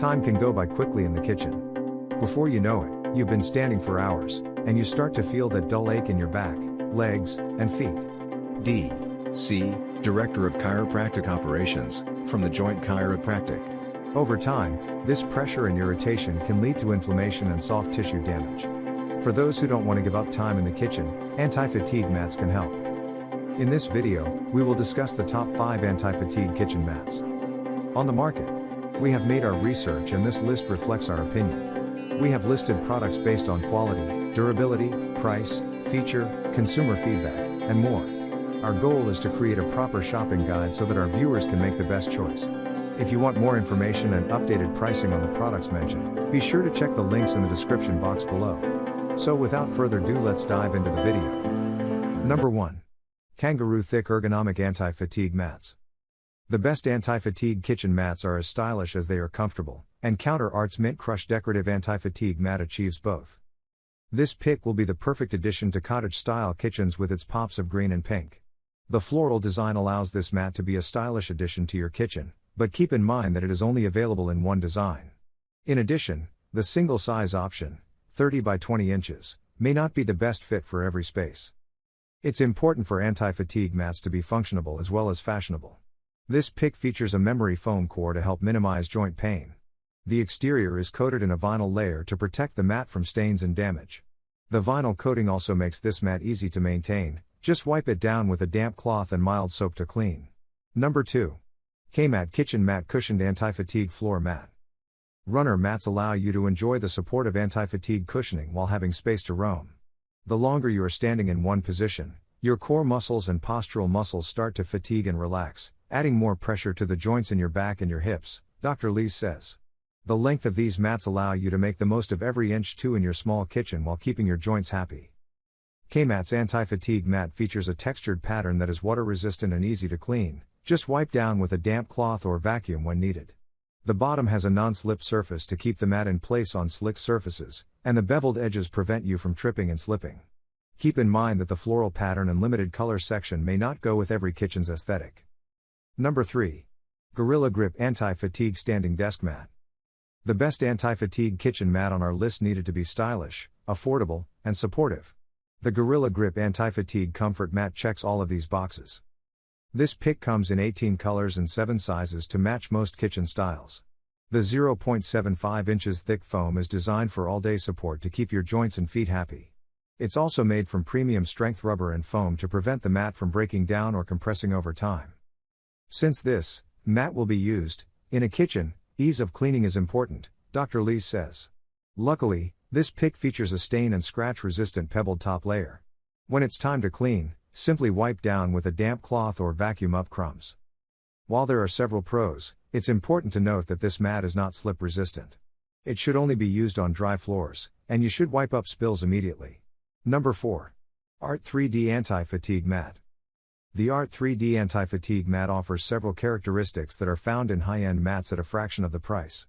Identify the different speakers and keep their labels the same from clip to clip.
Speaker 1: Time can go by quickly in the kitchen. Before you know it, you've been standing for hours, and you start to feel that dull ache in your back, legs, and feet.
Speaker 2: D.C. Director of Chiropractic Operations, from the Joint Chiropractic.
Speaker 1: Over time, this pressure and irritation can lead to inflammation and soft tissue damage. For those who don't want to give up time in the kitchen, anti-fatigue mats can help. In this video, we will discuss the top 5 anti-fatigue kitchen mats on the market. We have made our research and this list reflects our opinion. We have listed products based on quality, durability, price, feature, consumer feedback, and more. Our goal is to create a proper shopping guide so that our viewers can make the best choice. If you want more information and updated pricing on the products mentioned, be sure to check the links in the description box below. So without further ado, let's dive into the video. Number 1. Kangaroo Thick Ergonomic Anti-Fatigue Mats. The best anti-fatigue kitchen mats are as stylish as they are comfortable, and Counter Art's Mint Crush Decorative Anti-Fatigue Mat achieves both. This pick will be the perfect addition to cottage-style kitchens with its pops of green and pink. The floral design allows this mat to be a stylish addition to your kitchen, but keep in mind that it is only available in one design. In addition, the single-size option, 30 by 20 inches, may not be the best fit for every space. It's important for anti-fatigue mats to be functional as well as fashionable. This pick features a memory foam core to help minimize joint pain. The exterior is coated in a vinyl layer to protect the mat from stains and damage. The vinyl coating also makes this mat easy to maintain, just wipe it down with a damp cloth and mild soap to clean. Number 2. K-Mat Kitchen Mat Cushioned Anti-Fatigue Floor Mat. Runner mats allow you to enjoy the support of anti-fatigue cushioning while having space to roam. The longer you are standing in one position, your core muscles and postural muscles start to fatigue and relax, adding more pressure to the joints in your back and your hips, Dr. Lee says. The length of these mats allow you to make the most of every inch in your small kitchen while keeping your joints happy. K-Mat's anti-fatigue mat features a textured pattern that is water-resistant and easy to clean. Just wipe down with a damp cloth or vacuum when needed. The bottom has a non-slip surface to keep the mat in place on slick surfaces, and the beveled edges prevent you from tripping and slipping. Keep in mind that the floral pattern and limited color section may not go with every kitchen's aesthetic. Number 3. Gorilla Grip Anti-Fatigue Standing Desk Mat. The best anti-fatigue kitchen mat on our list needed to be stylish, affordable, and supportive. The Gorilla Grip Anti-Fatigue Comfort Mat checks all of these boxes. This pick comes in 18 colors and 7 sizes to match most kitchen styles. The 0.75 inches thick foam is designed for all-day support to keep your joints and feet happy. It's also made from premium strength rubber and foam to prevent the mat from breaking down or compressing over time. Since this mat will be used in a kitchen, ease of cleaning is important, Dr. Lee says. Luckily, this pick features a stain and scratch-resistant pebbled top layer. When it's time to clean, simply wipe down with a damp cloth or vacuum up crumbs. While there are several pros, it's important to note that this mat is not slip resistant. It should only be used on dry floors, and you should wipe up spills immediately. Number 4. Art 3D Anti-Fatigue Mat. The Art 3D Anti-Fatigue Mat offers several characteristics that are found in high-end mats at a fraction of the price.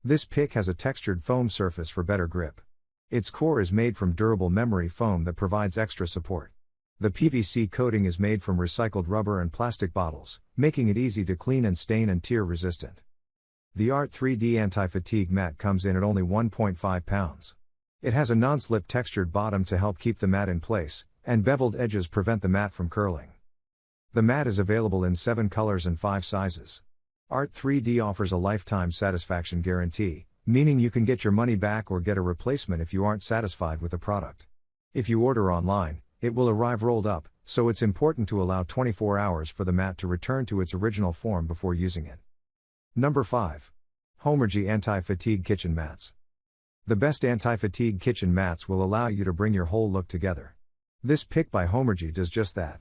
Speaker 1: This pick has a textured foam surface for better grip. Its core is made from durable memory foam that provides extra support. The PVC coating is made from recycled rubber and plastic bottles, making it easy to clean and stain and tear resistant. The Art 3D Anti-Fatigue Mat comes in at only 1.5 pounds. It has a non-slip textured bottom to help keep the mat in place, and beveled edges prevent the mat from curling. The mat is available in 7 colors and 5 sizes. Art 3D offers a lifetime satisfaction guarantee, meaning you can get your money back or get a replacement if you aren't satisfied with the product. If you order online, it will arrive rolled up, so it's important to allow 24 hours for the mat to return to its original form before using it. Number 5. Homergy Anti-Fatigue Kitchen Mats. The best anti-fatigue kitchen mats will allow you to bring your whole look together. This pick by Homergy does just that.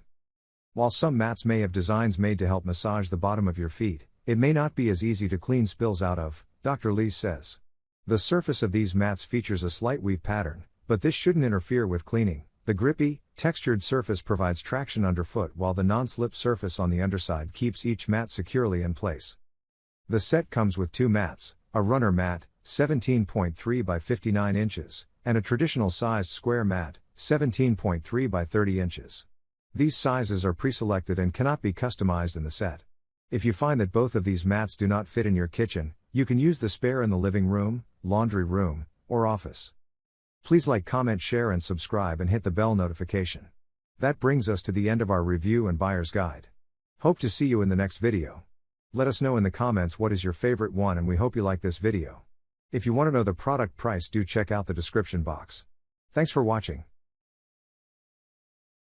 Speaker 1: While some mats may have designs made to help massage the bottom of your feet, it may not be as easy to clean spills out of, Dr. Lee says. The surface of these mats features a slight weave pattern, but this shouldn't interfere with cleaning. The grippy, textured surface provides traction underfoot while the non-slip surface on the underside keeps each mat securely in place. The set comes with 2 mats, a runner mat, 17.3 by 59 inches, and a traditional sized square mat, 17.3 by 30 inches. These sizes are pre-selected and cannot be customized in the set. If you find that both of these mats do not fit in your kitchen, You can use the spare in the living room, laundry room, or office. Please like, comment, share and subscribe and hit the bell notification. That brings us to the end of our review and buyer's guide. Hope to see you in the next video. Let us know in the comments what is your favorite one, and we hope you like this video. If you want to know the product price, do check out the description box. Thanks for watching.